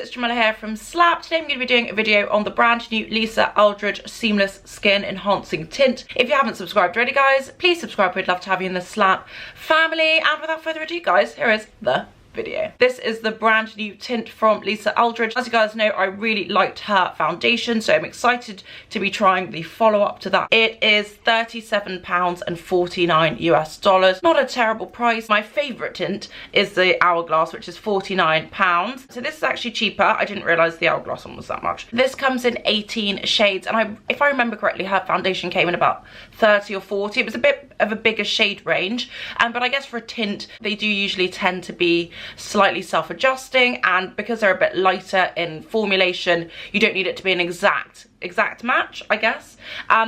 it's Jamila here from Slap. Today I'm going to be doing a video on the brand new Lisa Eldridge Seamless Skin Enhancing Tint. If you haven't subscribed already, guys, please subscribe. We'd love to have you in the Slap family. And without further ado, guys, here is the video. This is the brand new tint from Lisa Eldridge. As you guys know, I really liked her foundation, so I'm excited to be trying the follow-up to that. It is £37.49 US. Not a terrible price. My favourite tint is the Hourglass, which is £49. So this is actually cheaper. I didn't realise the Hourglass one was that much. This comes in 18 shades, and if I remember correctly, her foundation came in about 30 or 40. It was a bit of a bigger shade range, but I guess for a tint, they do usually tend to be slightly self-adjusting, and because they're a bit lighter in formulation, you don't need it to be an exact match, I guess.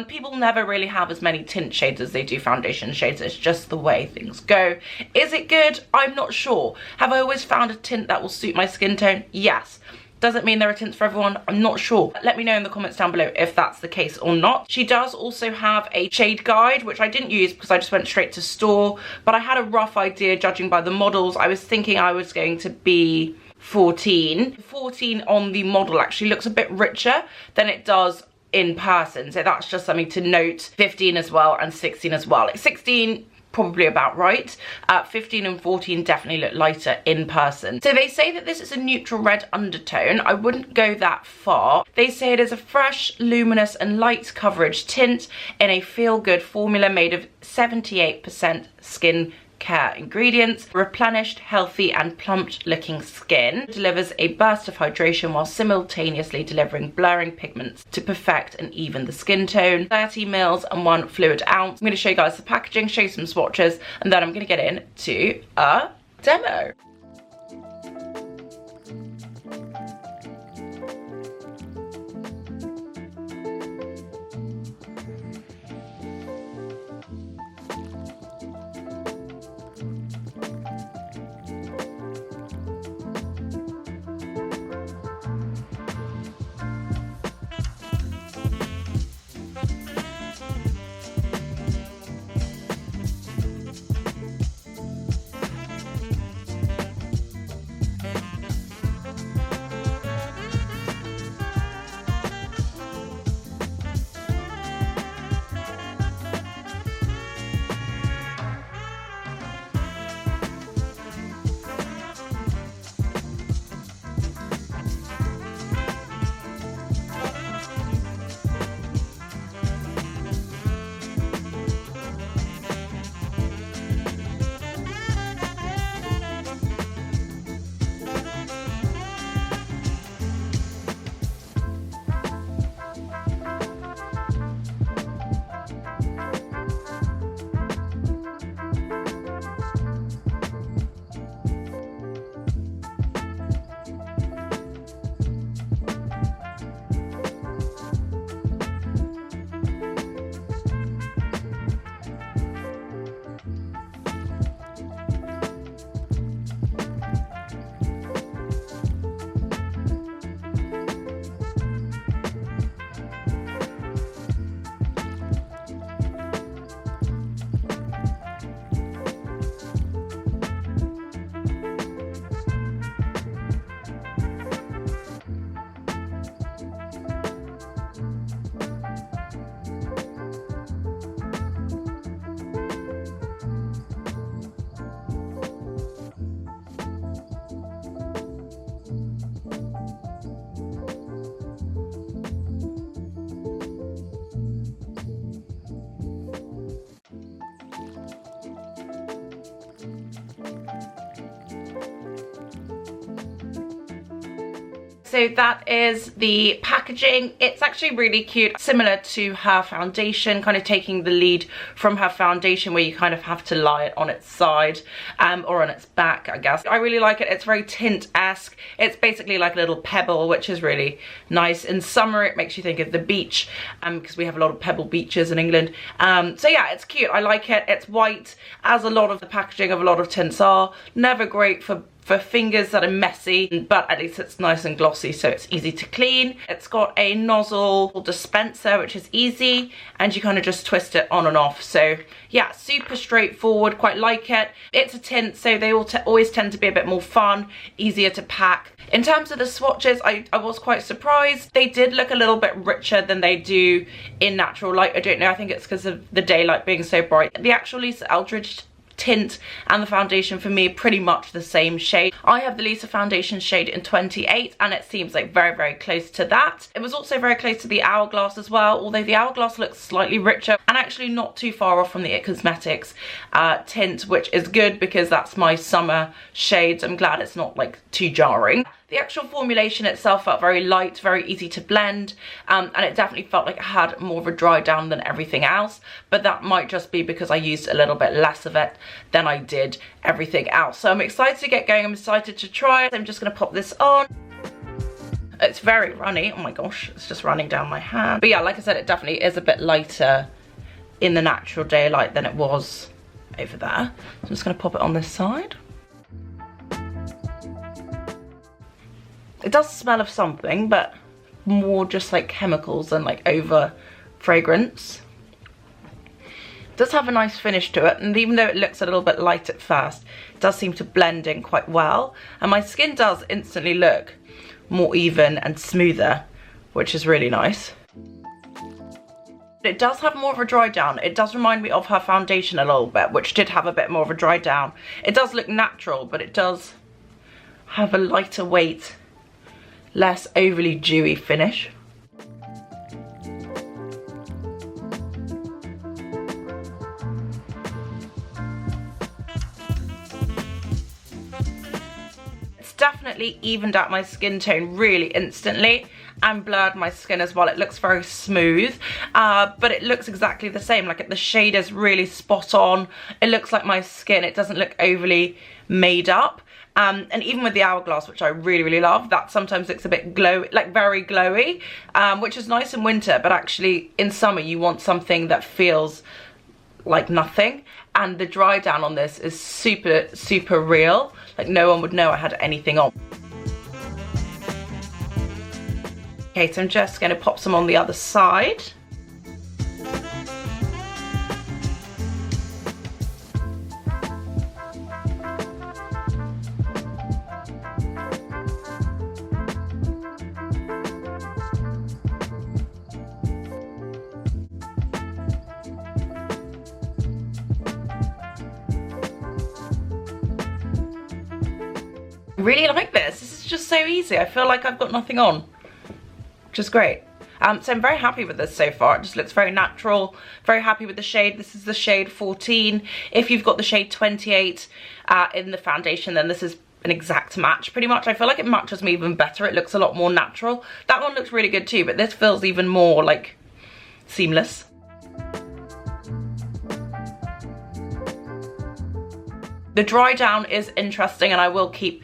People never really have as many tint shades as they do foundation shades. It's just the way things go. Is it good? I'm not sure. Have I always found a tint that will suit my skin tone? Yes. Doesn't mean there are tints for everyone. I'm not sure. Let me know in the comments down below if that's the case or not. She does also have a shade guide, which I didn't use because I just went straight to store, but I had a rough idea judging by the models. I was thinking I was going to be 14. 14 on the model actually looks a bit richer than it does in person, so that's just something to note. 15 as well and 16 as well. Like 16 probably about right. 15 and 14 definitely look lighter in person. So they say that this is a neutral red undertone. I wouldn't go that far. They say it is a fresh, luminous and light coverage tint in a feel-good formula made of 78% skin care ingredients. Replenished, healthy and plumped looking skin delivers a burst of hydration while simultaneously delivering blurring pigments to perfect and even the skin tone. 30 mils and 1 fluid ounce. I'm going to show you guys the packaging, show you some swatches, and then I'm going to get into a demo. So that is the packaging. It's actually really cute, similar to her foundation, kind of taking the lead from her foundation, where you kind of have to lie it on its side or on its back, I guess. I really like it. It's very tint-esque. It's basically like a little pebble, which is really nice. In summer, it makes you think of the beach, because we have a lot of pebble beaches in England. So yeah, it's cute. I like it. It's white, as a lot of the packaging of a lot of tints are. Never great for for fingers that are messy, but at least it's nice and glossy, so it's easy to clean. It's got a nozzle dispenser, which is easy, and you kind of just twist it on and off. So yeah, super straightforward, quite like it. It's a tint, so they always tend to be a bit more fun, easier to pack. In terms of the swatches, I was quite surprised. They did look a little bit richer than they do in natural light. I don't know, I think it's because of the daylight being so bright. The actual Lisa Eldridge tint and the foundation for me pretty much the same shade. I have the Lisa foundation shade in 28, and it seems like very, very close to that. It was also very close to the Hourglass as well, although the Hourglass looks slightly richer and actually not too far off from the It Cosmetics tint, which is good because that's my summer shade. So I'm glad it's not like too jarring. The actual formulation itself felt very light, very easy to blend, and it definitely felt like it had more of a dry down than everything else, but that might just be because I used a little bit less of it than I did everything else. So I'm excited to get going, I'm excited to try it. I'm just going to pop this on. It's very runny, oh my gosh, it's just running down my hand. But yeah, like I said, it definitely is a bit lighter in the natural daylight than it was over there. So I'm just going to pop it on this side. It does smell of something, but more just like chemicals than like over fragrance. It does have a nice finish to it, and even though it looks a little bit light at first, it does seem to blend in quite well. And my skin does instantly look more even and smoother, which is really nice. It does have more of a dry down. It does remind me of her foundation a little bit, which did have a bit more of a dry down. It does look natural, but it does have a lighter weight, less overly dewy finish. It's definitely evened out my skin tone really instantly and blurred my skin as well. It looks very smooth, but it looks exactly the same. Like the shade is really spot on. It looks like my skin. It doesn't look overly made up. And even with the Hourglass, which I really, really love, that sometimes looks a bit glowy, like very glowy, which is nice in winter, but actually in summer you want something that feels like nothing. And the dry down on this is super, super real. Like no one would know I had anything on. Okay, so I'm just going to pop some on the other side. I really like this. This is just so easy. I feel like I've got nothing on, which is great. So I'm very happy with this so far. It just looks very natural. Very happy with the shade. This is the shade 14. If you've got the shade 28 in the foundation, then this is an exact match pretty much. I feel like it matches me even better. It looks a lot more natural. That one looks really good too, but this feels even more like seamless. The dry down is interesting, and I will keep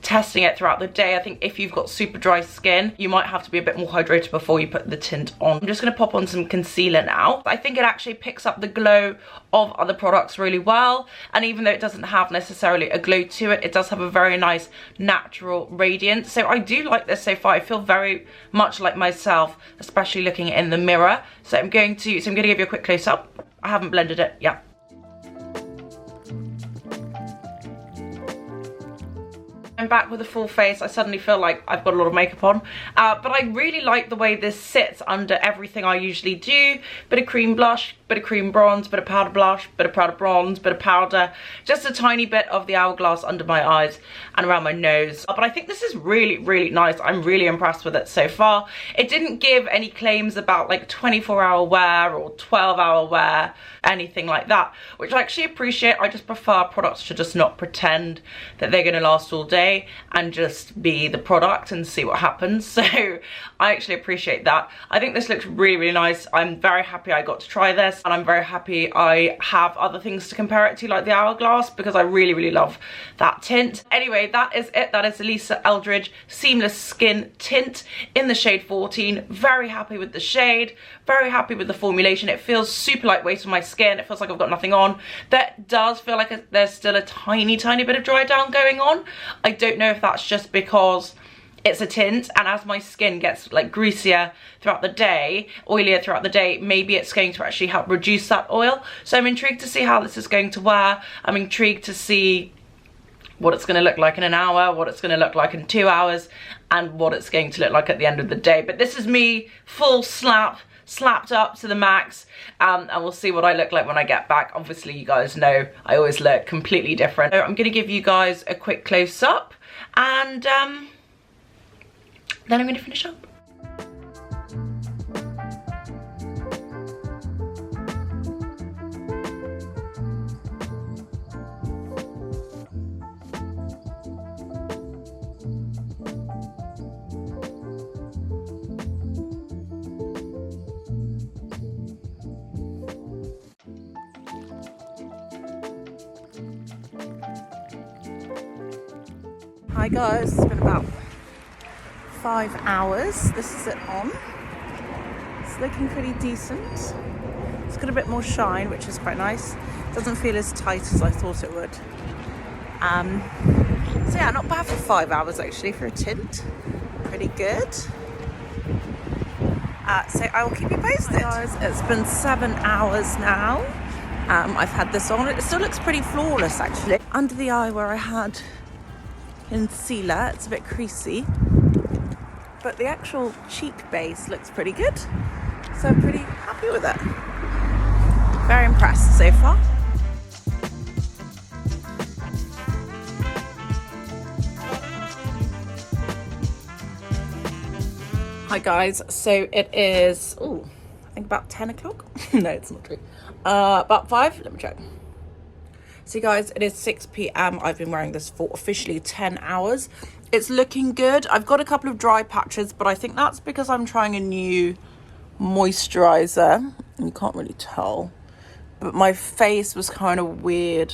testing it throughout the day. I think if you've got super dry skin, you might have to be a bit more hydrated before you put the tint on. I'm just going to pop on some concealer now. I think it actually picks up the glow of other products really well, and even though it doesn't have necessarily a glow to it, it does have a very nice natural radiance. So I do like this so far. I feel very much like myself, especially looking in the mirror. So I'm going to give you a quick close-up. I haven't blended it yet. I'm back with a full face. I suddenly feel like I've got a lot of makeup on, but I really like the way this sits under everything I usually do. Bit of cream blush, bit of cream bronze, bit of powder blush, bit of powder bronze, bit of powder, just a tiny bit of the Hourglass under my eyes and around my nose. But I think this is really, really nice. I'm really impressed with it so far. It didn't give any claims about like 24-hour wear or 12-hour wear, anything like that, which I actually appreciate. I just prefer products to just not pretend that they're going to last all day and just be the product and see what happens. So I actually appreciate that. I think this looks really, really nice. I'm very happy I got to try this. and I'm very happy I have other things to compare it to, like the Hourglass, because I really, really love that tint. Anyway, that is it. That is the Lisa Eldridge Seamless Skin Tint in the shade 14. Very happy with the shade, very happy with the formulation. It feels super lightweight on my skin. It feels like I've got nothing on. That does feel like there's still a tiny bit of dry down going on. I don't know if that's just because it's a tint, and as my skin gets like greasier throughout the day, oilier throughout the day, maybe it's going to actually help reduce that oil. So I'm intrigued to see how this is going to wear. I'm intrigued to see what it's going to look like in an hour, what it's going to look like in 2 hours, and what it's going to look like at the end of the day. But this is me full slapped up to the max, and we'll see what I look like when I get back. Obviously, you guys know I always look completely different. So I'm going to give you guys a quick close-up, and then I'm going to finish up. Hi guys, it's been about 5 hours. This is it on. It's looking pretty decent. It's got a bit more shine, which is quite nice. It doesn't feel as tight as I thought it would. So yeah, not bad for 5 hours actually for a tint. Pretty good. So I will keep you posted. Hi guys, it's been 7 hours now. I've had this on. It still looks pretty flawless actually. Under the eye where I had concealer, it's a bit creasy, but the actual cheek base looks pretty good, so I'm pretty happy with it. Very impressed so far. Hi guys, so it is, I think about 10 o'clock. No, it's not true. About 5, let me check. So guys, it is 6 p.m. I've been wearing this for officially 10 hours. It's looking good. I've got a couple of dry patches, but I think that's because I'm trying a new moisturizer. You can't really tell, but my face was kind of weird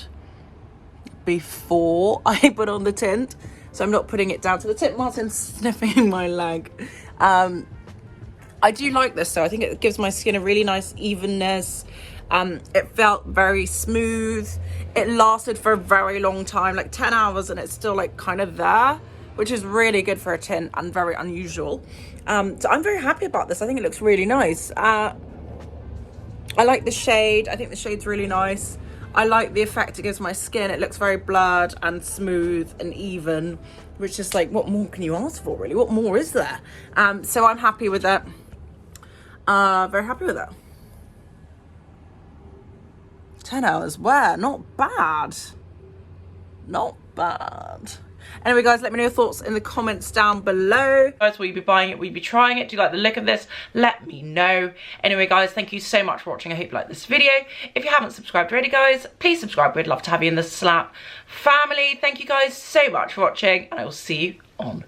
before I put on the tint, so I'm not putting it down to the tint. Martin's sniffing my leg. I do like this though. I think it gives my skin a really nice evenness. It felt very smooth. It lasted for a very long time, like 10 hours, and it's still like kind of there, which is really good for a tint and very unusual. So I'm very happy about this. I think it looks really nice. I like the shade. I think the shade's really nice. I like the effect it gives my skin. It looks very blurred and smooth and even, which is like, what more can you ask for really? What more is there? So I'm happy with it. Very happy with it. 10 hours, where? Not bad. Not bad. Anyway guys, let me know your thoughts in the comments down below. Guys, will you be buying it? Will you be trying it? Do you like the look of this? Let me know. Anyway guys, thank you so much for watching. I hope you like this video. If you haven't subscribed already guys, please subscribe. We'd love to have you in the Slap family. Thank you guys so much for watching, and I will see you on